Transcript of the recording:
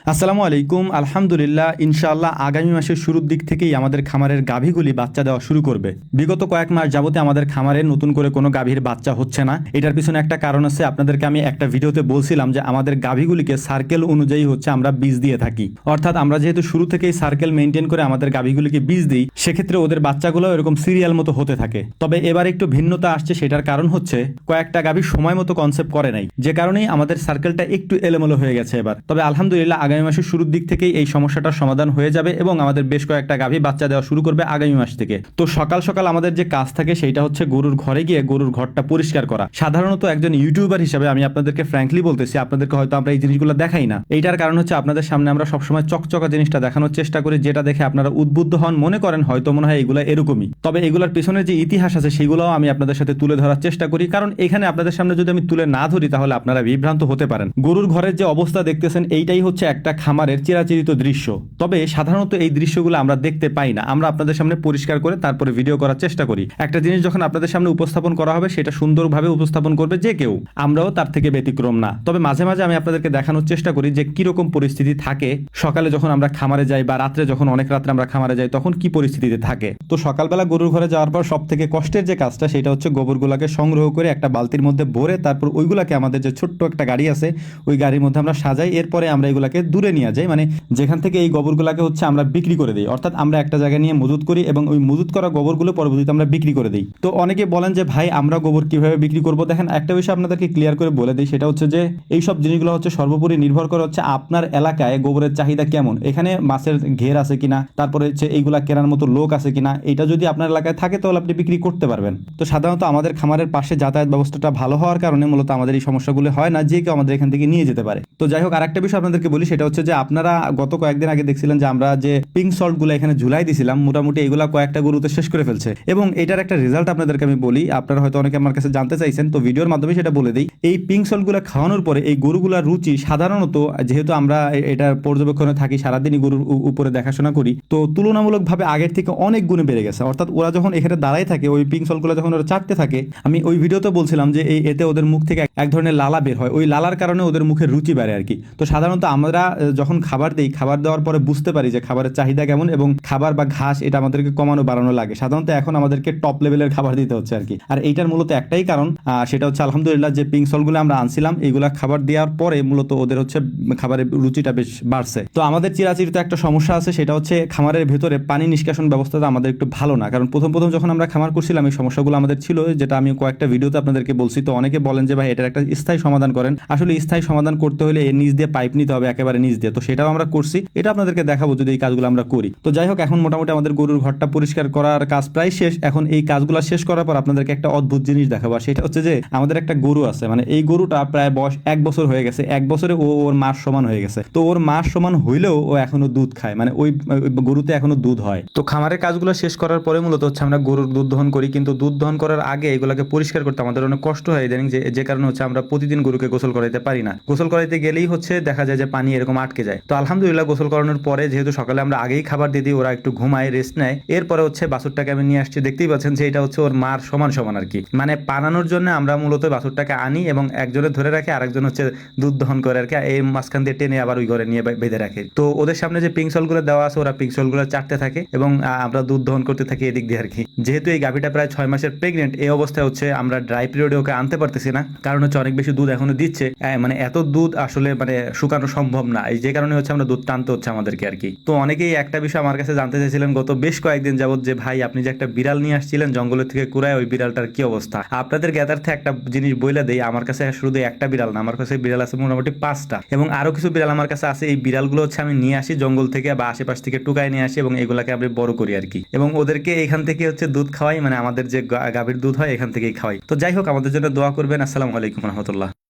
আসসালামু আলাইকুম। আলহামদুলিল্লাহ, ইনশাআল্লাহ আগামী মাসের শুরুর দিক থেকেই আমাদের খামারের গাভীগুলি বাচ্চা দেওয়া শুরু করবে। বিগত কয়েক মাস যাবতে আমাদের খামারে নতুন করে কোনো গাভীর বাচ্চা হচ্ছে না। এটার পিছনে একটা কারণ আছে। আপনাদেরকে আমি একটা ভিডিওতে বলছিলাম যে আমাদের গাভীগুলিকে সার্কেল অনুযায়ী হচ্ছে আমরা বীজ দিয়ে থাকি। অর্থাৎ আমরা যেহেতু শুরু থেকেই সার্কেল মেনটেন করে আমাদের গাভীগুলিকে বীজ দিই, সেক্ষেত্রে ওদের বাচ্চাগুলো এরকম সিরিয়াল মতো হতে থাকে। তবে এবার একটু ভিন্নতা আসছে, সেটার কারণ হচ্ছে কয়েকটা গাভী সময় মতো কনসেপ্ট করে নাই, যে কারণেই আমাদের সার্কেলটা একটু এলোমেলো হয়ে গেছে এবার। তবে আলহামদুলিল্লাহ আগামী মাসের শুরুর দিক থেকেই এই সমস্যাটার সমাধান হয়ে যাবে এবং আমাদের বেশ কয়েকটা গাভী বাচ্চা দেওয়া শুরু করবে আগামী মাস থেকে। তো সকাল সকাল আমাদের যে কাজ থাকে সেটা হচ্ছে গরুর ঘরে গিয়ে গরুর ঘরটা পরিষ্কার করা। সাধারণত একজন ইউটিউবার হিসেবে আমি আপনাদেরকে ফ্র্যাঙ্কলি বলতেছি, আপনাদেরকে হয়তো আমরা এই জিনিসগুলো দেখাই না। এইটার কারণ হচ্ছে আপনাদের সামনে আমরা সবসময় চকচকা জিনিসটা দেখানোর চেষ্টা করি, যেটা দেখে আপনারা উদ্বুদ্ধ হন, মনে করেন হয়তো মনে হয় এগুলো এরকমই। তবে এগুলোর পেছনে যে ইতিহাস আছে সেগুলোও আমি আপনাদের সাথে তুলে ধরার চেষ্টা করি, কারণ এখানে আপনাদের সামনে যদি আমি তুলে না ধরি তাহলে আপনারা বিভ্রান্ত হতে পারেন। গরুর ঘরের যে অবস্থা দেখতেছেন, এইটাই হচ্ছে একটা খামারের চিরাচরিত দৃশ্য। তবে সাধারণত এই দৃশ্যগুলো আমরা দেখতে পাই না। আমরা আপনাদের সামনে পরিষ্কার করে তারপরে ভিডিও করার চেষ্টা করি। একটা জিনিস যখন আপনাদের সামনে উপস্থাপন করা হবে, সেটা সুন্দরভাবে উপস্থাপন করবে যে কেউ, আমরাও তার থেকে ব্যতিক্রম না। তবে মাঝে মাঝে আমি আপনাদেরকে দেখানোর চেষ্টা করি যে কিরকম পরিস্থিতি থাকে সকালে যখন আমরা খামারে যাই, বা রাত্রে যখন অনেক রাত্রে আমরা খামারে যাই তখন কি পরিস্থিতিতে থাকে। তো সকালবেলা গরুর ঘরে যাওয়ার পর সব থেকে কষ্টের যে কাজটা, সেটা হচ্ছে গোবরগুলাকে সংগ্রহ করে একটা বালতির মধ্যে ভরে তারপর ওইগুলাকে আমাদের যে ছোট্ট একটা গাড়ি আছে ওই গাড়ির মধ্যে আমরা সাজাই। এরপরে আমরা এগুলাকে দূরে নিয়ে যাই, মানে যেখান থেকে এই গোবরগুলাকে হচ্ছে আমরা বিক্রি করে দিই। অর্থাৎ আমরা একটা জায়গায় নিয়ে মজুত করি এবং ওই মজুত করা গোবরগুলো পরবর্তীতে আমরা বিক্রি করে দিই। তো অনেকে বলেন যে ভাই আমরা গোবর কিভাবে বিক্রি করব। দেখেন, একটা বিষয় আপনাদেরকে ক্লিয়ার করে বলে দিই, সেটা হচ্ছে যে এই সব জিনিসগুলো হচ্ছে সর্বোপরি নির্ভর করে হচ্ছে আপনার এলাকায় গোবরের চাহিদা কেমন, এখানে মাছের ঘের আছে কিনা, তারপরে হচ্ছে এইগুলা কেনার মতো লোক আছে কিনা। এটা যদি আপনার এলাকায় থাকে তাহলে আপনি বিক্রি করতে পারবেন। তো সাধারণত আমাদের খামারের পাশে যাতায়াত ব্যবস্থাটা ভালো হওয়ার কারণে মূলত আমাদের এই সমস্যাগুলো হয় না, যে কেউ আমাদের এখান থেকে নিয়ে যেতে পারে। তো যাই হোক, আরেকটা বিষয় আপনাদেরকে বলি, সেটা হচ্ছে যে আপনারা গত কয়েকদিন আগে দেখছিলেন যে আমরা যে পিঙ্ক সল্ট গুলো এখানে ঝুলাই দিছিলাম, মোটামুটি এগুলা কয়েকটা গরুতে শেষ করে ফেলছে। এবং এটার একটা রেজাল্ট আপনাদেরকে আমি বলি, আপনারা হয়তো অনেকে আমার কাছে জানতে চাইছেন, তো ভিডিওর মাধ্যমে সেটা বলে দিই। এই পিঙ্ক সল্ট গুলো খাওয়ানোর পরে এই গরুগুলার রুচি সাধারণত, যেহেতু আমরা এটার পর্যবেক্ষণে থাকি, সারাদিনই গরুর উপরে দেখাশোনা করি, তো তুলনামূলকভাবে আগের থেকে অনেক গুণে বেড়ে গেছে। অর্থাৎ ওরা যখন এখানে দাঁড়ায় থাকে, ওই পিঙ্ক সল্ট গুলো যখন ওরা চাটতে থাকে, আমি ওই ভিডিওতে বলছিলাম যে এতে ওদের মুখ থেকে এক ধরনের লালা বের হয়, ওই লালার কারণে ওদের মুখের রুচি বাড়ে আর কি। তো সাধারণত আমরা যখন খাবার দিই, খাবার দেওয়ার পরে বুঝতে পারি যে খাবারের চাহিদা কেমন, এবং খাবার বা ঘাস এটা আমাদেরকে কমানো বাড়ানো লাগে। সাধারণত এখন আমাদেরকে টপ লেভেলের খাবার দিতে হচ্ছে আর কি। আর এইটার মূলত একটাই কারণ, সেটা হচ্ছে আলহামদুলিল্লাহ যে পিঙ্ক সলগুলো আমরা আনছিলাম, এইগুলা খাবার দেওয়ার পরে মূলত ওদের হচ্ছে খাবারের রুচিটা বেশ বাড়ছে। তো আমাদের চিরাচিরিত একটা সমস্যা আছে, সেটা হচ্ছে খামারের ভেতরে পানি নিষ্কাশন ব্যবস্থাটা আমাদের একটু ভালো না। কারণ প্রথম প্রথম যখন আমরা খামার করছিলাম এই সমস্যাগুলো আমাদের ছিল, যেটা আমি কয়েকটা ভিডিওতে আপনাদেরকে বলছি। তো অনেকে বলেন যে ভাই এটার একটা স্থায়ী সমাধান করেন। আসলে স্থায়ী সমাধান করতে হলে এর নিচ দিয়ে পাইপ নিতে হবে, একেবারে নিচ দিয়ে। তো সেটাও আমরা করছি, এটা আপনাদেরকে দেখাবো যদি এই কাজগুলো আমরা করি। তো যাই হোক, এখন মোটামুটি আমাদের গরুর ঘরটা পরিষ্কার করার কাজ প্রায় শেষ। এখন এই কাজগুলো শেষ করার পর আপনাদেরকে একটা অদ্ভুত জিনিস দেখাবো, সেটা হচ্ছে যে আমাদের একটা গরু আছে, মানে এই গরুটা প্রায় বয়স 1 বছর হয়ে গেছে। 1 বছরে ওর মাস সমান হয়ে গেছে। তো ওর মাস সমান হইলেও ও এখনো দুধ খায়, মানে ওই গরুতে এখনো দুধ হয়। তো খামারের কাজগুলো শেষ করার পরে মূলত হচ্ছে আমরা গরুর দুধ দহন করি, কিন্তু দুধ দহন করার আগে এগুলোকে পরিষ্কার করতে আমাদের অনেক কষ্ট হয় ইদানিং, যে কারণে হচ্ছে আমরা প্রতিদিন গরুকে গোসল করাইতে পারি না। গোসল করাইতে গেলেই হচ্ছে দেখা যায় যে পানি এরকম আটকে যায়। তো আলহামদুলিল্লাহ গোসল করানোর পরে যেহেতু সকালে আমরা আগেই খাবার দিয়ে দিই, ওরা একটু ঘুমায়, রেস্ট নেয়। এরপরে হচ্ছে বাছুরটাকে আমি নিয়ে আসছি, দেখতেই পাচ্ছেন যে এটা হচ্ছে ওর মার সমান সমান আর কি। মানে পানানোর জন্য আমরা মূলত বাছুরটাকে আনি এবং একজনে ধরে রাখে, আরেকজন হচ্ছে দুধ দহন করে আর কি। এই মাঝখান দিয়ে টেনে আবার ওই ঘরে নিয়ে বেঁধে রাখে। তো ওদের সামনে যে পিঙ্ক সলগুলো দেওয়া আছে, ওরা পিঙ্ক সলগুলো চাটতে থাকে এবং আমরা দুধ দহন করতে থাকি এদিক দিয়ে আর কি। যেহেতু এই গাভীটা প্রায় 6 মাসের প্রেগনেন্ট, এই অবস্থায় হচ্ছে আমরা ড্রাই পিরিয়ডে ওকে আনতে পারতেছি না, কারণ হচ্ছে অনেক বেশি দুধ এখনো দিচ্ছে। মানে এত দুধ আসলে মানে শুকানো সম্ভব না, এই যে কারণে হচ্ছে আমরা দুধ টানতে হচ্ছে আমাদেরকে আর কি। তো অনেকেই একটা বিষয় আমার কাছে জানতে চাইছিলেন গত বেশ কয়েকদিন যাবত, যে ভাই আপনি যে একটা বিড়াল নিয়ে আসছিলেন জঙ্গলের থেকে কুড়ায়, ওই বিড়ালটার কি অবস্থা। আপনাদের জ্ঞাতার্থে একটা জিনিস বইলা দেই, আমার কাছে শুধু একটা বিড়াল না, আমার কাছে বিড়াল আছে মোটামুটি 5টা, এবং আরো কিছু বিড়াল আমার কাছে আছে। এই বিড়ালগুলো হচ্ছে আমি নিয়ে আসি জঙ্গল থেকে বা আশেপাশ থেকে টুকায় নিয়ে আসি এবং এগুলাকে আমি বড় করি আর কি, এবং ওদেরকে এখান থেকে হচ্ছে দুধ খাওয়াই, মানে আমাদের যে গাভীর দুধ হয় এখান থেকেই খাওয়াই। তো যাই হোক, আমাদের জন্য দোয়া করবেন। আসসালামু আলাইকুম রহমতুল্লাহ।